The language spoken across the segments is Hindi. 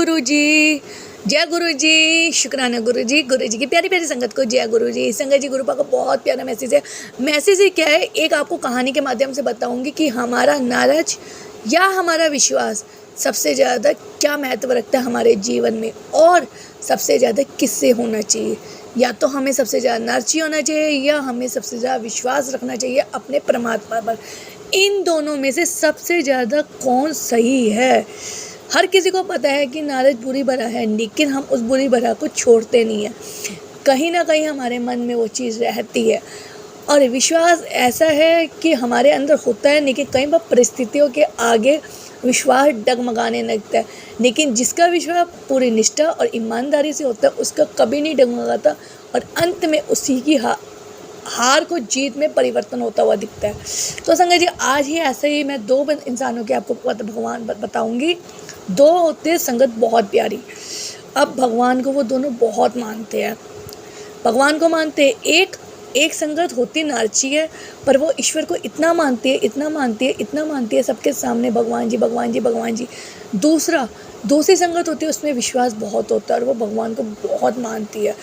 गुरु जी, शुक्राना गुरु जी की प्यारी प्यारी संगत को जय गुरु जी। संगत जी, गुरु पाक का बहुत प्यारा मैसेज है। मैसेज ही क्या है, एक आपको कहानी के माध्यम से बताऊंगी कि हमारा नाराज या हमारा विश्वास सबसे ज़्यादा क्या महत्व रखता है हमारे जीवन में, और सबसे ज़्यादा किससे होना चाहिए। या तो हमें सबसे ज़्यादा नाराज़ी होना चाहिए या हमें सबसे ज़्यादा विश्वास रखना चाहिए अपने परमात्मा पर। इन दोनों में से सबसे ज़्यादा कौन सही है? हर किसी को पता है कि नाराज बुरी भला है, लेकिन हम उस बुरी भला को छोड़ते नहीं हैं। कहीं ना कहीं हमारे मन में वो चीज़ रहती है। और विश्वास ऐसा है कि हमारे अंदर होता है, लेकिन कई बार परिस्थितियों के आगे विश्वास डगमगाने लगता है। लेकिन जिसका विश्वास पूरी निष्ठा और ईमानदारी से होता है, उसका कभी नहीं डगमगाता, और अंत में उसी की हार को जीत में परिवर्तन होता हुआ दिखता है। तो संगत जी, आज ही ऐसे ही मैं दो इंसानों के आपको भगवान बताऊंगी। दो होते हैं संगत बहुत प्यारी। अब भगवान को वो दोनों बहुत मानते हैं, भगवान को मानते हैं। एक संगत होती नारची है, पर वो ईश्वर को इतना मानती है सबके सामने, भगवान जी। दूसरी संगत होती है, उसमें विश्वास बहुत होता है और वो भगवान को बहुत मानती है।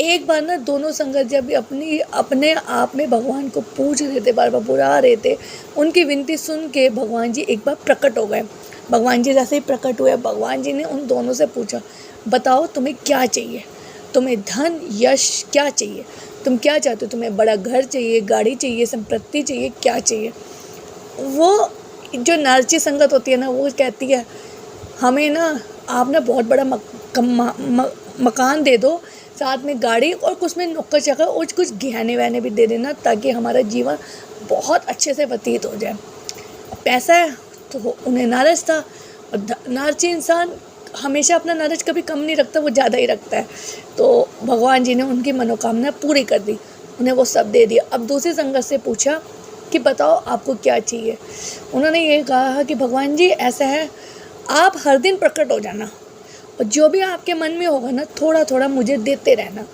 एक बार ना दोनों संगत जब अपने आप में भगवान को पूछ रहे थे, बार बार बुला रहे थे, उनकी विनती सुन के भगवान जी एक बार प्रकट हो गए। भगवान जी जैसे ही प्रकट हुए, भगवान जी ने उन दोनों से पूछा, बताओ तुम्हें क्या चाहिए? तुम्हें धन यश क्या चाहिए? तुम क्या चाहते हो? तुम्हें बड़ा घर चाहिए, गाड़ी चाहिए, संपत्ति चाहिए, क्या चाहिए? वो जो नारची संगत होती है ना, वो कहती है, हमें ना आप ना बहुत बड़ा मकान दे दो, साथ में गाड़ी और कुछ में नुक्कड़ चक्कर और कुछ गहने वहने भी दे देना, ताकि हमारा जीवन बहुत अच्छे से व्यतीत हो जाए। पैसा है तो उन्हें नाराज था, और नारची इंसान हमेशा अपना नाराज कभी कम नहीं रखता, वो ज़्यादा ही रखता है। तो भगवान जी ने उनकी मनोकामना पूरी कर दी, उन्हें वो सब दे दिया। अब दूसरी संगत से पूछा कि बताओ आपको क्या चाहिए? उन्होंने ये कहा कि भगवान जी ऐसा है, आप हर दिन प्रकट हो जाना, और जो भी आपके मन में होगा ना, थोड़ा थोड़ा मुझे देते रहना,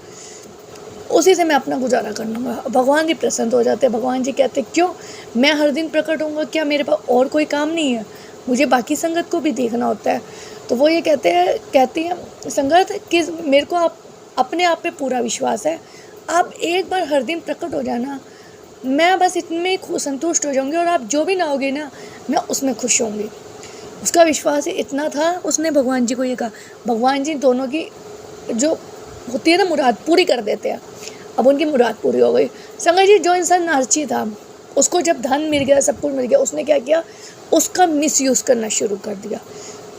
उसी से मैं अपना गुजारा कर लूँगा। भगवान जी प्रसन्न हो जाते हैं। भगवान जी कहते, क्यों? मैं हर दिन प्रकट होऊंगा, क्या मेरे पास और कोई काम नहीं है? मुझे बाकी संगत को भी देखना होता है। तो वो ये कहती हैं संगत कि मेरे को अपने आप पे पूरा विश्वास है, आप एक बार हर दिन प्रकट हो जाना, मैं बस इतने संतुष्ट हो जाऊंगी, और आप जो भी लाओगे ना, मैं उसमें खुश होंगी। उसका विश्वास इतना था, उसने भगवान जी को ये कहा। भगवान जी दोनों की जो होती है ना मुराद, पूरी कर देते हैं। अब उनकी मुराद पूरी हो गई। संगत जी, जो इंसान नारची था, उसको जब धन मिल गया, सब कुछ मिल गया, उसने क्या किया? उसका मिसयूज़ करना शुरू कर दिया।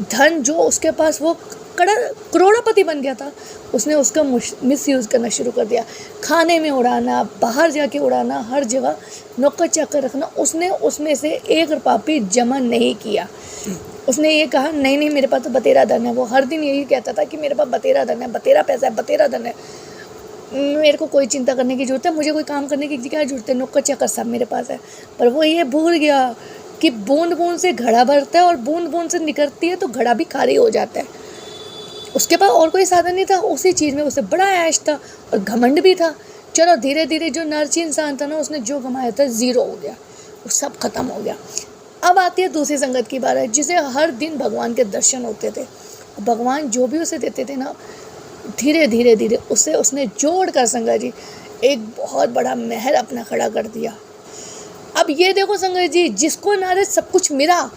धन जो उसके पास, वो करोड़पति बन गया था, उसने उसका मिसयूज़ करना शुरू कर दिया। खाने में उड़ाना, बाहर जाके उड़ाना, हर जगह नौकर चाकर रखना। उसने उसमें से एक रुपया भी जमा नहीं किया। उसने ये कहा, नहीं मेरे पास तो बतेरा धन है। वो हर दिन यही कहता था कि मेरे पास बतेरा धन है, बतेरा पैसा है, बतेरा धन है, मेरे को कोई चिंता करने की ज़रूरत है, मुझे कोई काम करने की क्या ज़रूरत है, नौकर चाकर सब मेरे पास है। पर वो ये भूल गया कि बूंद बूंद से घड़ा भरता है, और बूंद बूंद से निकलती है तो घड़ा भी खाली हो जाता है। उसके पास और कोई साधन नहीं था, उसी चीज़ में उसे बड़ा ऐश था और घमंड भी था। चलो धीरे धीरे जो नारची इंसान था ना, उसने जो कमाया था ज़ीरो हो गया, वो सब खत्म हो गया। अब आती है दूसरी संगत की बात है, जिसे हर दिन भगवान के दर्शन होते थे। भगवान जो भी उसे देते थे ना, धीरे धीरे उसे उसने जोड़ कर संगत जी एक बहुत बड़ा महल अपना खड़ा कर दिया। अब ये देखो संगत जी, जिसको नाराज सब कुछ मिला,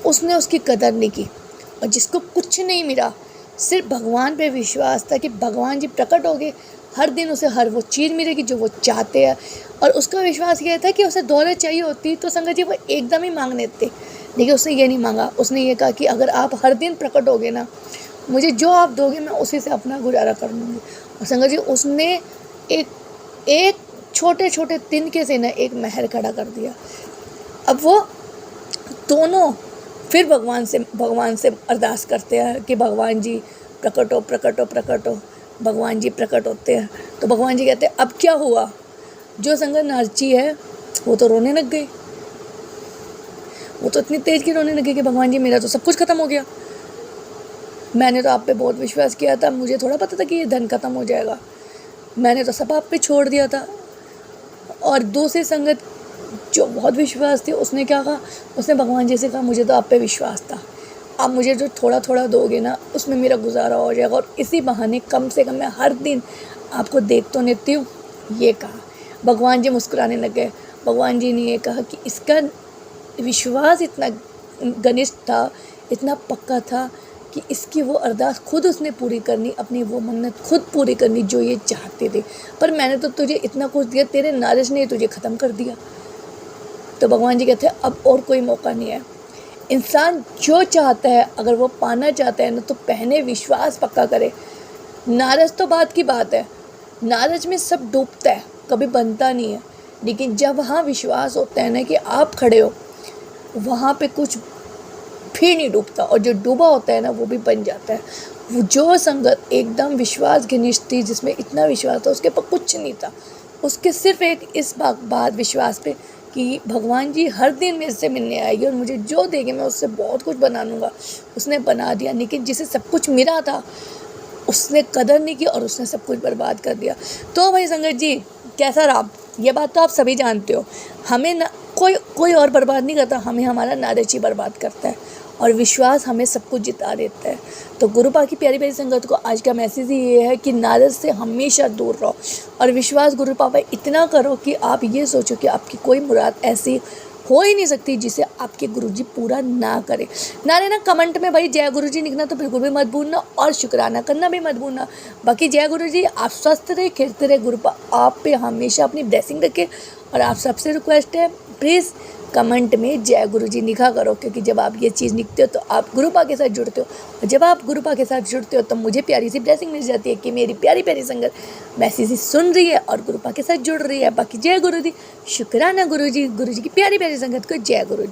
उसने उसकी कदर नहीं की, और जिसको कुछ नहीं मिला, सिर्फ भगवान पे विश्वास था कि भगवान जी प्रकट हो गए, हर दिन उसे हर वो चीज़ मिलेगी जो वो चाहते हैं। और उसका विश्वास ये था कि उसे दौलत चाहिए होती तो संगत जी वो एकदम ही मांग लेते, लेकिन उसने ये नहीं मांगा। उसने ये कहा कि अगर आप हर दिन प्रकट होगे ना, मुझे जो आप दोगे मैं उसी से अपना गुजारा कर लूँगी। और संगत जी उसने एक छोटे छोटे तिनके से ना एक महल खड़ा कर दिया। अब वो दोनों फिर भगवान से अरदास करते हैं कि भगवान जी प्रकट हो। भगवान जी प्रकट होते हैं तो भगवान जी कहते हैं, अब क्या हुआ? जो संगत नारची है वो तो रोने लग गई, वो तो इतनी तेज की रोने लगी कि भगवान जी मेरा तो सब कुछ खत्म हो गया, मैंने तो आप पे बहुत विश्वास किया था, मुझे थोड़ा पता था कि ये धन खत्म हो जाएगा, मैंने तो सब आप पे छोड़ दिया था। और दूसरी संगत जो बहुत विश्वास थी, उसने क्या कहा? उसने भगवान जी से कहा, मुझे तो आप पे विश्वास था, आप मुझे जो थोड़ा थोड़ा दोगे ना उसमें मेरा गुजारा हो जाएगा, और इसी बहाने कम से कम मैं हर दिन आपको देख तो लेती हूँ। ये कहा। भगवान जी मुस्कुराने लगे। भगवान जी ने ये कहा कि इसका विश्वास इतना घनिष्ठ था, इतना पक्का था कि इसकी वो अरदास खुद उसने पूरी करनी, अपनी वो मन्नत खुद पूरी करनी जो ये चाहते थे। पर मैंने तो तुझे इतना कुछ दिया, तेरे नारज ने तुझे ख़त्म कर दिया। तो भगवान जी कहते हैं अब और कोई मौका नहीं है। इंसान जो चाहता है अगर वो पाना चाहता है ना तो पहले विश्वास पक्का करे। नारज तो बात की बात है, नारज में सब डूबता है, कभी बनता नहीं है। लेकिन जब वहाँ विश्वास होता है ना कि आप खड़े हो, वहाँ पे कुछ भी नहीं डूबता, और जो डूबा होता है ना वो भी बन जाता है। वो जो संगत एकदम विश्वास घनिष्ठ थी, जिसमें इतना विश्वास था, उसके पास कुछ नहीं था, उसके सिर्फ एक इस बात विश्वास पे कि भगवान जी हर दिन मेरे से मिलने आएगी और मुझे जो देंगे मैं उससे बहुत कुछ बना लूँगा। उसने बना दिया। लेकिन जिसे सब कुछ मिला था उसने कदर नहीं की और उसने सब कुछ बर्बाद कर दिया। तो भाई संगत जी कैसा रहा, ये बात तो आप सभी जानते हो। हमें ना कोई और बर्बाद नहीं करता, हमें हमारा नारज ही बर्बाद करता है, और विश्वास हमें सब कुछ जिता देता है। तो गुरुपा की प्यारी प्यारी संगत को आज का मैसेज ही ये है कि नारज से हमेशा दूर रहो और विश्वास गुरुपा पर इतना करो कि आप ये सोचो कि आपकी कोई मुराद ऐसी हो ही नहीं सकती जिसे आपके गुरुजी पूरा ना करे। ना कमेंट में भाई जय गुरुजी लिखना तो बिल्कुल भी मत भूलना, और शुक्राना करना भी मत भूलना। बाकी जय गुरुजी, आप स्वस्थ रहे, खेलते रहे, गुरुपा आप पे हमेशा अपनी ब्लेसिंग रखे। और आप सबसे रिक्वेस्ट है प्लीज़ कमेंट में जय गुरुजी लिखा करो, क्योंकि जब आप ये चीज़ लिखते हो तो आप गुरुपा के साथ जुड़ते हो, और जब आप गुरुपा के साथ जुड़ते हो तो मुझे प्यारी सी ब्लेसिंग मिल जाती है कि मेरी प्यारी प्यारी संगत मैसेज सुन रही है और गुरुपा के साथ जुड़ रही है। बाकी जय गुरुजी, शुक्राना गुरुजी, गुरुजी की प्यारी प्यारी संगत को जय गुरुजी।